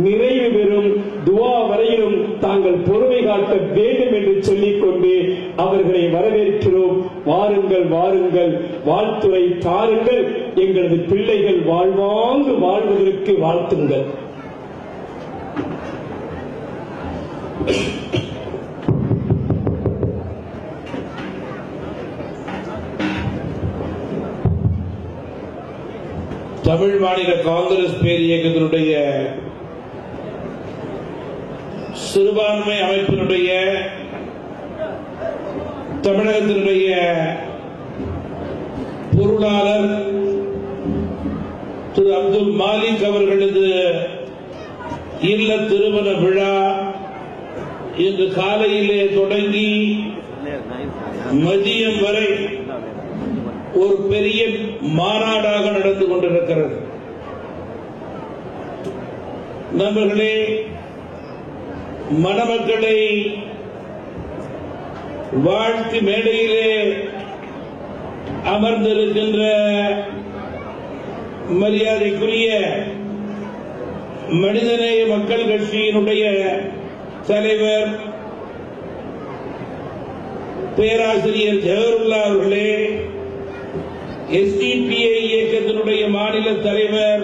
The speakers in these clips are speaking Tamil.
நிறைவு பெறும் துவா வரையிலும் தாங்கள் பொறுமை காட்ட வேண்டும் என்று சொல்லிக்கொண்டு அவர்களை வரவேற்கிறோம். வாருங்கள் வாருங்கள், வாழ்த்துரை தாருங்கள், எங்களது பிள்ளைகள் வாழ்வாங்கு வாழ்வதற்கு வாழ்த்துங்கள். தமிழ் மாநில காங்கிரஸ் பேரியக்கத்தினுடைய சிறுபான்மை அமைப்பினுடைய தமிழகத்தினுடைய பொருளாளர் திரு அப்துல் மாலிக் அவர்களது இல்ல திருமண விழா இன்று காலையிலே தொடங்கி மதியம் வரை ஒரு பெரிய மாநாடாக நடந்து கொண்டிருக்கிறது. நண்பர்களே, மணமக்களை வாழ்த்து மேடையிலே அமர்ந்திருக்கின்ற மரியாதைக்குரிய மனிதநேய மக்கள் கட்சியினுடைய தலைவர் பேராசிரியர் ஜவஹருல்லா அவர்களே, எஸ்டிபிஐ இயக்கத்தினுடைய மாநில தலைவர்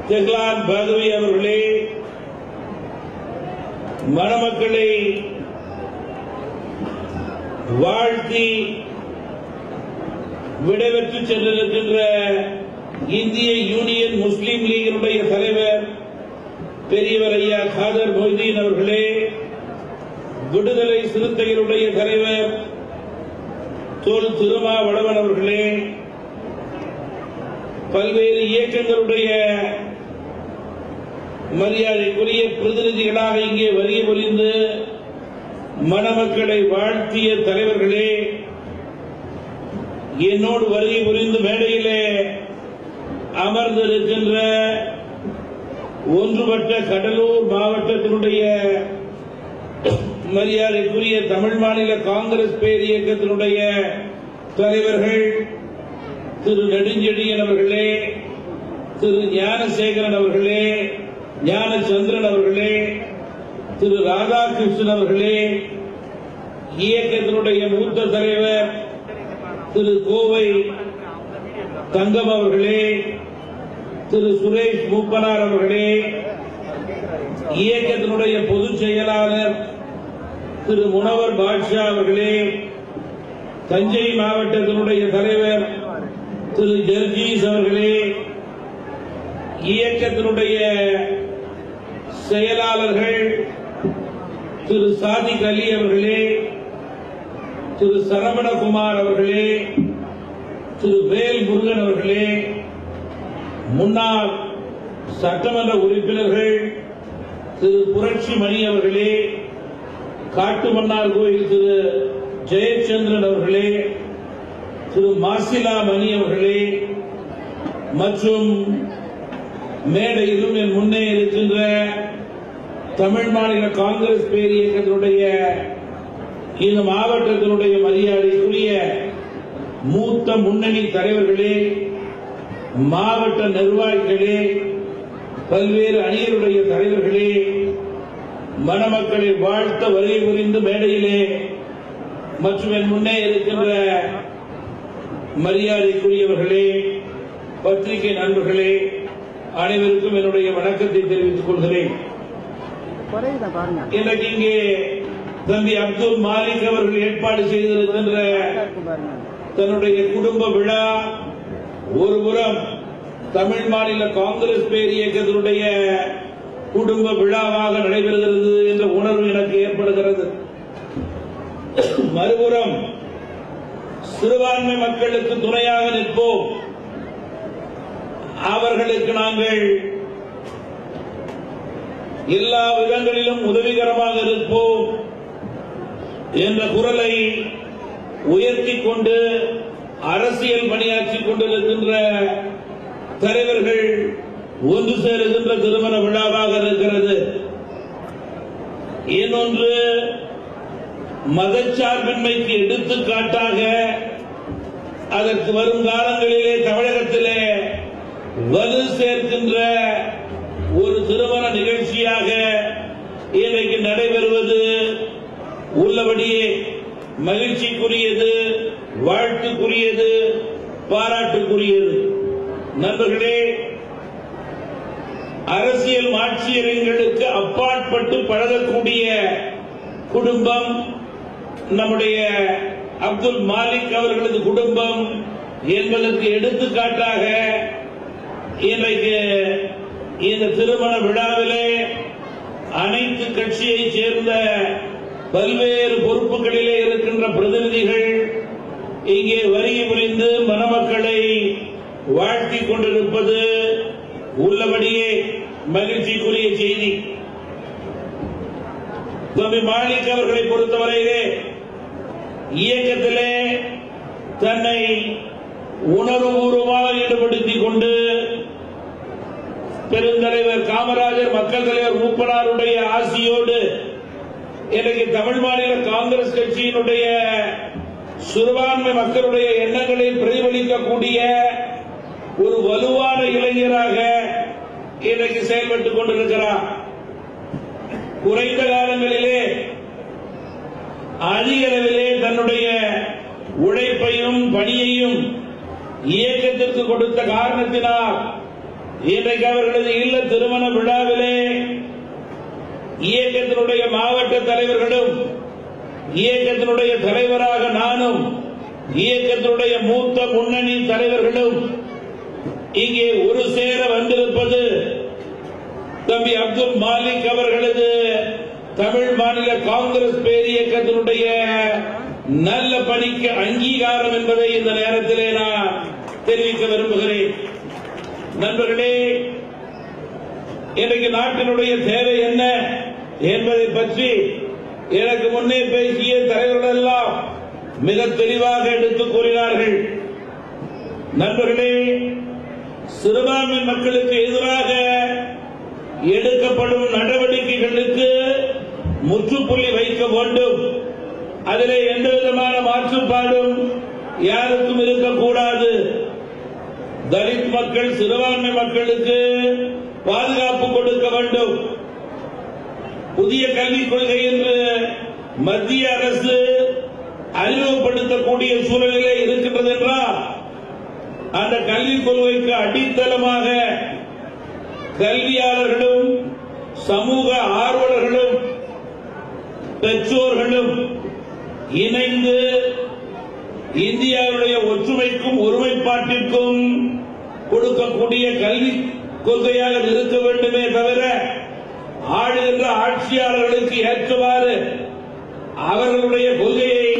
ஜெகலான் பகவி அவர்களே, மணமக்களை வாழ்த்தி விடைபெற்று சென்றிருக்கின்ற இந்திய யூனியன் முஸ்லீம் லீகினுடைய தலைவர் பெரியவர் ஐயா காதர் மொய்தீன் அவர்களே, விடுதலை சிறுத்தைகளுடைய தலைவர் தோல் திருமாவளவன் அவர்களே, பல்வேறு இயக்கங்களுடைய மரியாதைக்குரிய பிரதிநிதிகளாக இங்கே வருகை புரிந்து மணமக்களை வாழ்த்திய தலைவர்களே, என்னோடு வருகை புரிந்து மேடையிலே அமர்ந்திருக்கின்ற ஒன்றுபட்ட கடலூர் மாவட்டத்தினுடைய மரியாதைக்குரிய தமிழ் மாநில காங்கிரஸ் பேரியக்கத்தினுடைய தலைவர்கள் திரு நெடுஞ்செழியன் அவர்களே, திரு ஞானசேகரன் அவர்களே, ஞானச்சந்திரன் அவர்களே, திரு ராதாகிருஷ்ணன் அவர்களே, இயக்கத்தினுடைய மூத்த தலைவர் திரு கோவை தங்கம் அவர்களே, திரு சுரேஷ் மூப்பனார் அவர்களே, இயக்கத்தினுடைய பொதுச் செயலாளர் திரு முனவர் பாட்ஷா அவர்களே, தஞ்சை மாவட்டத்தினுடைய தலைவர் திரு ஜர்ஜீஸ் அவர்களே, இயக்கத்தினுடைய செயலாளர்கள் திரு சாதிக் அலி அவர்களே, திரு சரவணகுமார் அவர்களே, திரு வேல் முருகன் அவர்களே, முன்னாள் சட்டமன்ற உறுப்பினர்கள் திரு புரட்சி மணி அவர்களே, காட்டுமன்னார் கோயில் திரு ஜெயச்சந்திரன் அவர்களே, திரு மாசிலா மணி அவர்களே மற்றும் மேடையிலும் என் முன்னே இருக்கின்ற தமிழ் மாநில காங்கிரஸ் பேரியக்கத்தினுடைய இந்த மாவட்டத்தினுடைய மரியாதைக்குரிய மூத்த முன்னணி தலைவர்களே, மாவட்ட நிர்வாகிகளே, பல்வேறு அணிகளுடைய தலைவர்களே, மணமக்களை வாழ்த்த வருகை புரிந்து மேடையிலே மற்றும் என் முன்னே இருக்கின்ற மரியாதைக்குரியவர்களே, பத்திரிகை நண்பர்களே, அனைவருக்கும் என்னுடைய வணக்கத்தை தெரிவித்துக் கொள்கிறேன். இன்றைக்கு இங்கே தம்பி அப்துல் மாலிக் அவர்கள் ஏற்பாடு செய்திருக்கின்ற தன்னுடைய குடும்ப விழா ஒருபுறம் தமிழ் மாநில காங்கிரஸ் பேரியக்கத்தினுடைய குடும்ப விழாவாக நடைபெறுகிறது என்ற உணர்வு எனக்கு ஏற்படுகிறது. மறுபுறம் சிறுபான்மை மக்களுக்கு துணையாக நிற்போம், அவர்களுக்கு நாங்கள் எல்லா விதங்களிலும் உதவிகரமாக இருப்போம் என்ற குரலை உயர்த்திக் கொண்டு அரசியல் பணியாற்றிக் கொண்டிருக்கின்ற தலைவர்கள் ஒன்று சேருகின்ற திருமண விழாவாக இருக்கிறது. இன்னொன்று மதச்சார்பின்மைக்கு எடுத்துக்காட்டாக அதற்கு வரும் காலங்களிலே தமிழகத்திலே வலு சேர்க்கின்ற ஒரு திருமண நிகழ்ச்சியாக இன்றைக்கு நடைபெறுவது உள்ளபடியே மகிழ்ச்சிக்குரியது, வாழ்த்துக்குரியது, பாராட்டுக்குரியது. நண்பர்களே, அரசியல் மாட்சியங்களுக்கு அப்பாற்பட்டு பழகக்கூடிய குடும்பம் நம்முடைய அப்துல் மாலிக் அவர்களது குடும்பம் என்பதற்கு எடுத்துக்காட்டாக இன்றைக்கு இந்த திருமண விழாவிலே அனைத்து கட்சியைச் சேர்ந்த பல்வேறு பொறுப்புகளிலே இருக்கின்ற பிரதிநிதிகள் இங்கே வருகை புரிந்து மணமக்களை வாழ்த்திக் கொண்டிருப்பது உள்ளபடியே மகிழ்ச்சிக்குரிய செய்தி. தம்பி மாலிக் அவர்களை பொறுத்தவரையிலே இயக்கத்திலே தன்னை உணர்வுபூர்வமாக ஈடுபடுத்திக் கொண்டு பெருந்தலைவர் காமராஜர், மக்கள் தலைவர் மூப்பனாருடைய ஆசியோடு இன்றைக்கு தமிழ் மாநில காங்கிரஸ் கட்சியினுடைய சிறுபான்மை மக்களுடைய எண்ணங்களை பிரதிபலிக்கக்கூடிய ஒரு வலுவான இளைஞராக இன்றைக்கு செயல்பட்டுக் கொண்டிருக்கிறார். குறைந்த காலங்களிலே அதிக அளவிலே தன்னுடைய உழைப்பையும் பணியையும் இயக்கத்திற்கு கொடுத்த காரணத்தினால் இன்றைக்கு அவர்களது இல்ல திருமண விழாவிலே இயக்கத்தினுடைய மாவட்ட தலைவர்களும், இயக்கத்தினுடைய தலைவராக நானும், இயக்கத்தினுடைய மூத்த முன்னணி தலைவர்களும் இங்கே ஒரு சேர வந்திருப்பது தம்பி அப்துல் மாலிக் அவர்களது தமிழ் மாநில காங்கிரஸ் பேரியக்கத்தினுடைய நல்ல பணிக்கு அங்கீகாரம் என்பதை இந்த நேரத்திலே நான் தெரிவிக்க விரும்புகிறேன். நண்பர்களே, இன்றைக்கு நாட்டினுடைய தேவை என்ன என்பதை பற்றி எனக்கு முன்னே பேசிய தலைவர்கள் எல்லாம் மிக தெளிவாக எடுத்துக் கூறினார்கள். நண்பர்களே, சிறுபான்மை மக்களுக்கு எதிராக எடுக்கப்படும் நடவடிக்கைகளுக்கு முற்றுப்புள்ளி வைக்க வேண்டும். அதிலே எந்த விதமான மாற்றுப்பாடும் யாருக்கும் இருக்கக்கூடாது. தலித் மக்கள், சிறுபான்மை மக்களுக்கு பாதுகாப்பு கொடுக்க வேண்டும். புதிய கல்விக் கொள்கை என்று மத்திய அரசு அறிமுகப்படுத்தக்கூடிய சூழலிலே இருக்கின்றது என்றால் அந்த கல்விக் கொள்கைக்கு அடித்தளமாக கல்வியாளர்களும், சமூக ஆர்வலர்களும், பெற்றோர்களும் இணைந்து இந்தியாவுடைய ஒற்றுமைக்கும் ஒருமைப்பாட்டிற்கும் கொடுக்கக்கூடிய கல்வி கொள்கையாக இருக்க வேண்டுமே தவிர ஆளுகின்ற ஆட்சியாளர்களுக்கு ஏற்றவாறு அவர்களுடைய கொள்கையை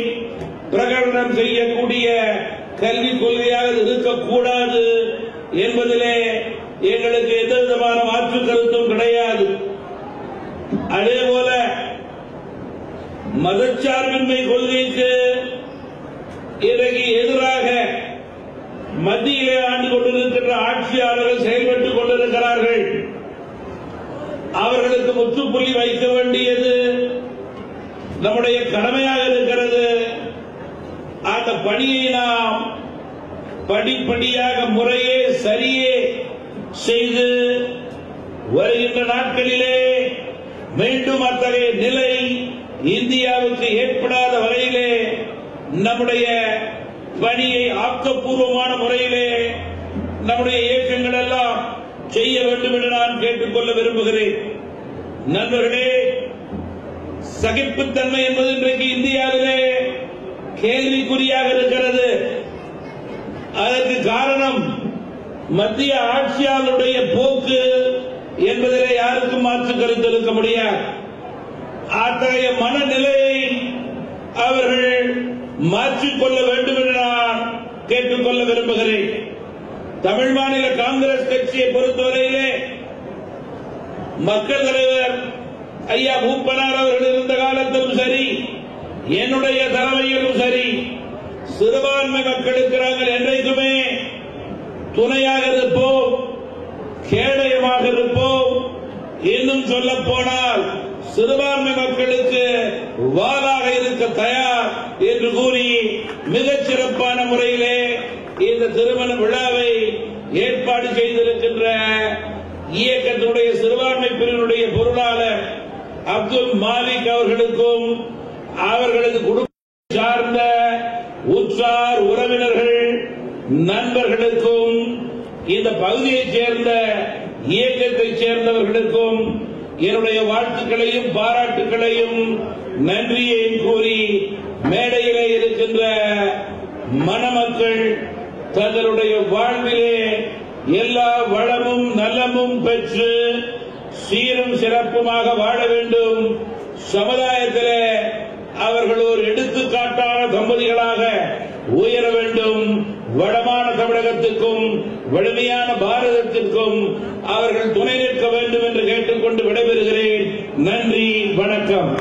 பிரகடனம் செய்யக்கூடிய கல்விக் கொள்கையாக இருக்கக்கூடாது என்பதிலே எங்களுக்கு எந்த விதமான மாற்று கருத்தும் கிடையாது. அதேபோல மதச்சார்பின்மை கொள்கைக்கு இன்றைக்கு எதிராக மத்தியிலே ஆண்டு கொண்டிருக்கின்ற ஆட்சியாளர்கள் செயல்பட்டுக் கொண்டிருக்கிறார்கள். அவர்களுக்கு முற்றுப்புள்ளி வைக்க வேண்டியது நம்முடைய கடமையாக இருக்கிறது. அந்த பணியை நாம் படிப்படியாக முறையே சரியே செய்து வருகின்ற நாட்களிலே மீண்டும் அத்தகைய நிலை இந்தியாவுக்கு ஏற்படாத வகையிலே நம்முடைய பணியை ஆக்கப்பூர்வமான முறையிலே நம்முடைய இயக்கங்கள் எல்லாம் செய்ய வேண்டும் என்று நான் கேட்டுக்கொள்ள விரும்புகிறேன். நண்பர்களே, சகிப்புத்தன்மை என்பது இன்றைக்கு இந்தியாவிலே கேள்விக்குறியாக இருக்கிறது. அதற்கு காரணம் மத்திய ஆட்சியாளருடைய போக்கு என்பதிலே யாருக்கும் மாற்று கருத்து இருக்க முடியாது. அத்தகைய மனநிலையை அவர்கள் மாற்றிக்கொள்ள வேண்டும் என்று நான் கேட்டுக்கொள்ள விரும்புகிறேன். தமிழ் மாநில காங்கிரஸ் கட்சியை பொறுத்தவரையிலே மக்கள் தலைவர் ஐயா மூப்பனார் அவர்கள் இருந்த காலத்திலும் சரி, என்னுடைய தலைமையிலும் சரி, சிறுபான்மை மக்களுக்கு நாங்கள் என்றைக்குமே துணையாக இருப்போம், கேடயமாக இருப்போம். இன்னும் சொல்ல போனால் சிறுபான்மை மக்களுக்கு வாளாக இருக்க தயார் என்று கூறி மிகச் சிறப்பான முறையிலே இந்த திருமண விழாவை ஏற்பாடு செய்திருக்கின்ற இயக்கத்துடைய சிறுபான்மை பிரிவினுடைய பொருளாளர் அப்துல் மாலிக் அவர்களுக்கும் அவர்களது குடும்பத்தை சார்ந்த உற்றார் உறவினர்கள் நண்பர்களுக்கும் இந்த பகுதியைச் சேர்ந்த இயக்கத்தைச் சேர்ந்தவர்களுக்கும் என்னுடைய வாழ்த்துக்களையும் பாராட்டுகளையும் நன்றியையும் கூறி மேடையிலே இருக்கின்ற மணமக்கள் தங்களுடைய வாழ்விலே எல்லா வளமும் நலமும் பெற்று சீரும் சிறப்புமாக வாழ வேண்டும், சமுதாயத்திலே அவர்கள் ஒரு எடுத்துக்காட்டான தம்பதிகளாக உயர வேண்டும், வளமான தமிழகத்துக்கும் வலிமையான பாரதத்திற்கும் அவர்கள் துணை நிற்க வேண்டும் என்று கேட்டுக்கொண்டு விடைபெறுகிறேன். நன்றி, வணக்கம்.